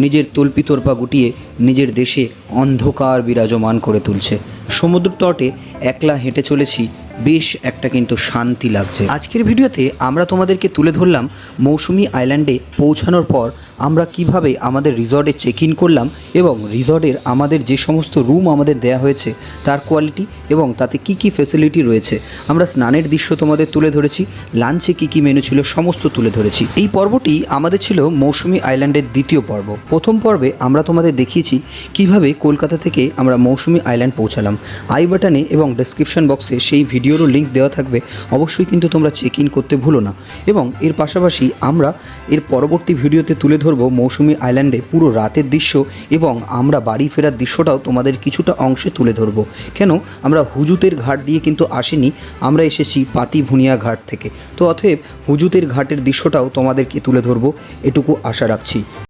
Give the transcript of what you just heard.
নিজের তল্পিতল্পা গুটিয়ে নিজের দেশে অন্ধকার বিরাজমান করে তুলছে। সমুদ্র তটে একলা হেঁটে চলেছি, বেশ একটা কিন্তু শান্তি লাগছে। আজকের ভিডিওতে আমরা তোমাদেরকে তুলে ধরলাম মৌসুমী আইল্যান্ডে পৌঁছানোর পর আমরা কিভাবে আমাদের রিসর্টে চেক ইন করলাম এবং রিসর্টের আমাদের যে সমস্ত রুম আমাদের দেয়া হয়েছে তার কোয়ালিটি এবং তাতে কি কি ফ্যাসিলিটি রয়েছে। আমরা স্নানের দৃশ্য তোমাদের তুলে ধরেছি, লাঞ্চে কি কি মেনু ছিল সমস্ত তুলে ধরেছি। এই পর্বটি আমাদের ছিল মৌসুমী আইল্যান্ডের দ্বিতীয় পর্ব। প্রথম পর্বে আমরা তোমাদের দেখিয়েছি কিভাবে কলকাতা থেকে আমরা মৌসুমী আইল্যান্ড পৌঁছালাম। আই বাটনে এবং ডেসক্রিপশন বক্সে সেই ভিডিওরও লিঙ্ক দেওয়া থাকবে, অবশ্যই কিন্তু তোমরা চেক ইন করতে ভুলো না। এবং এর পাশাপাশি আমরা এর পরবর্তী ভিডিওতে তুলে ধরবো মৌসুমী আইল্যান্ডে পুরো রাতের দৃশ্য এবং আমরা বাড়ি ফেরার দৃশ্যটাও তোমাদের কিছুটা অংশে তুলে ধরবো। কেন আমরা হুজুতের ঘাট দিয়ে কিন্তু আসিনি, আমরা এসেছি পাতিভুনিয়া ঘাট থেকে। তো অতএব হুজুতের ঘাটের দৃশ্যটাও তোমাদেরকে তুলে ধরবো, এটুকু আশা রাখছি।